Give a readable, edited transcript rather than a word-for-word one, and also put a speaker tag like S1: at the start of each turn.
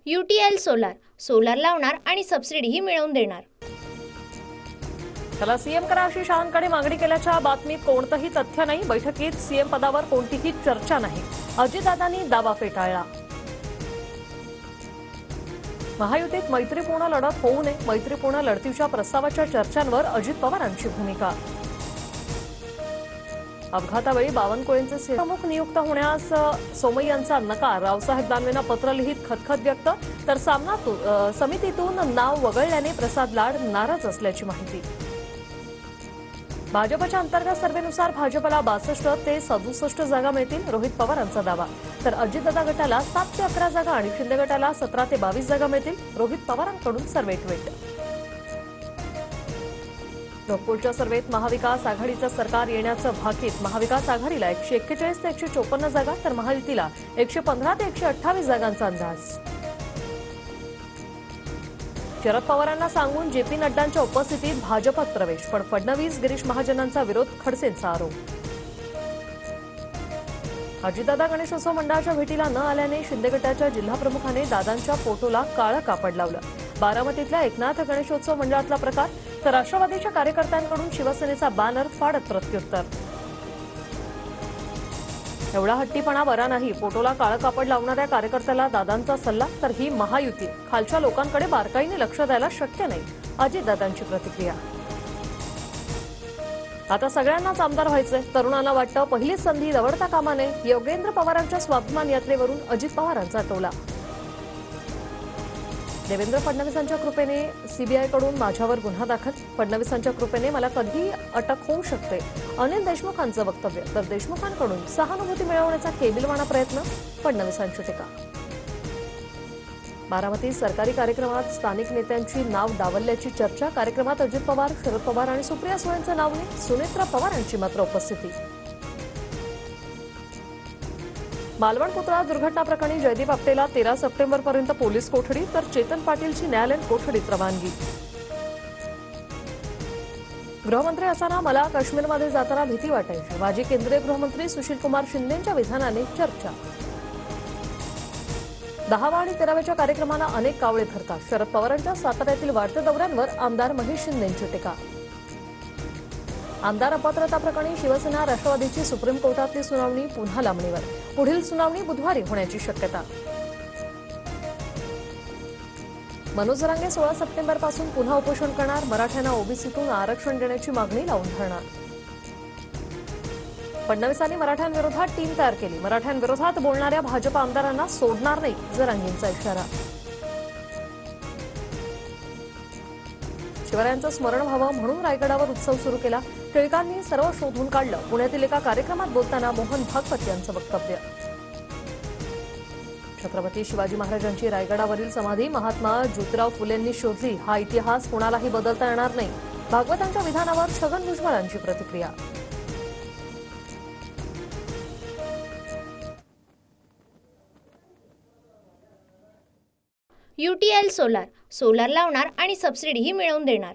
S1: UTL solar solar लावणार आणि सबसिडीही मिळवून देणार।
S2: त्याला सीएम करा अशी शहांकडे मागणी केल्याच्या बातमीत कोणतंही तथ्य नाही। बैठकीत सीएम पदावर कोणतीही चर्चा नाही। अजितदादांनी दावा फेटाळला। महायुतीत मैत्रीपूर्ण लढत होऊ नये, मैत्रीपूर्ण लढतीच्या प्रस्तावाच्या चर्चांवर अजित पवारांची भूमिका। अपघातावेळी बावनकुळेंचे प्रमुख नियुक्त होण्यास सोमय्यांचा नकार। रावसाहेब दानवेंना पत्र लिहित खदखद व्यक्त, तर समितीतून नाव वगळल्याने प्रसाद लाड नाराज असल्याची माहिती। भाजपच्या अंतर्गत सर्वेनुसार भाजपला 62 ते 67 जागा मिळतील, रोहित पवारांचा दावा। तर अजितदादा गटाला 7 ते 11 जागा आणि शिंदे गटाला 17 ते 22 जागा मिळतील, रोहित पवारांकडून सर्वे ट्विट। नागपूरच्या सर्वेत महाविकास आघाडीचं सरकार येण्याचं भाकीत। महाविकास आघाडीला 141 ते 154 जागा, तर महायुतीला 115 ते 128 जागांचा अंदाज। शरद पवारांना सांगून जेपी नड्डांच्या उपस्थितीत भाजपात प्रवेश, पण फडणवीस गिरीश महाजनांचा विरोध, खडसेंचा आरोप। अजितदादा गणेशोत्सव मंडळाच्या भेटीला न आल्याने शिंदे गटाच्या जिल्हाप्रमुखाने दादांच्या फोटोला काळं कापड लावलं। बारामतीतल्या एकनाथ गणेशोत्सव मंडळातला प्रकार, तर राष्ट्रवादीच्या कार्यकर्त्यांकडून शिवसेनेचा बॅनर फाडत प्रत्युत्तर। एवढा हट्टीपणा बरा नाही, फोटोला काळं कापड लावणाऱ्या कार्यकर्त्याला दादांचा सल्ला, तर ही महायुती, खालच्या लोकांकडे बारकाईने लक्ष द्यायला शक्य नाही, अजितदादांची प्रतिक्रिया। आता सगळ्यांनाच आमदार व्हायचंय, तरुणांना वाटतं पहिलीच संधी दवडता कामा नये। योगेंद्र पवारांच्या स्वाभिमान यात्रेवरून अजित पवारांचा टोला। देवेंद्र फडणवीसांच्या कृपेने सीबीआयकडून माझ्यावर गुन्हा दाखल, फडणवीसांच्या कृपेने मला कधीही अटक होऊ शकते, अनिल देशमुखांचं वक्तव्य। तर देशमुखांकडून सहानुभूती मिळवण्याचा केबिलवाणा प्रयत्न, फडणवीसांची टीका। बारामतीत सरकारी कार्यक्रमात स्थानिक नेत्यांची नाव डावलल्याची चर्चा। कार्यक्रमात अजित पवार, शरद पवार आणि सुप्रिया सुळेंचं नाव नाही, सुनेत्रा पवारांची मात्र उपस्थिती। मालवण पुतळा दुर्घटना प्रकरणी जयदीप आपटेला 13 सप्टेंबरपर्यंत पोलीस कोठडी, तर चेतन पाटीलची न्यायालयीन कोठडीत रवानगी। गृहमंत्री असताना मला काश्मीरमध्ये जाताना भीती वाटायची, माजी केंद्रीय गृहमंत्री सुशीलकुमार शिंदेंच्या विधानाने चर्चा। 10वा आणि 13व्याच्या कार्यक्रमाला अनेक कावळे ठरतात, शरद पवारांच्या साताऱ्यातील वाढत्या दौऱ्यांवर आमदार महेश शिंदेंची टीका। आमदार अपात्रता प्रकरणी शिवसेना राष्ट्रवादीची सुप्रीम कोर्टातली सुनावणी पुन्हा लांबणीवर, पुढील सुनावणी बुधवारी होण्याची शक्यता। मनोज जरांगे 16 सप्टेंबरपासून पुन्हा उपोषण करणार, मराठ्यांना ओबीसीतून आरक्षण देण्याची मागणी लावून धरणार। फडणवीसांनी मराठ्यांविरोधात टीम तयार केली, मराठ्यांविरोधात बोलणाऱ्या भाजप आमदारांना सोडणार नाही, जरांगेंचा इशारा। शिवरायांचं स्मरण व्हावं म्हणून रायगडावर उत्सव सुरू केला, टिळकांनी सर्व शोधून काढलं, पुण्यातील एका कार्यक्रमात बोलताना मोहन भागवत यांचं वक्तव्य। छत्रपती शिवाजी महाराजांची रायगडावरील समाधी महात्मा ज्योतिराव फुलेंनी शोधली, हा इतिहास कोणालाही बदलता येणार नाही, भागवतांच्या विधानावर छगन भुजबळांची प्रतिक्रिया।
S1: UTL सोलार सोलार लावणार आणि सबसिडीही मिळवून देणार।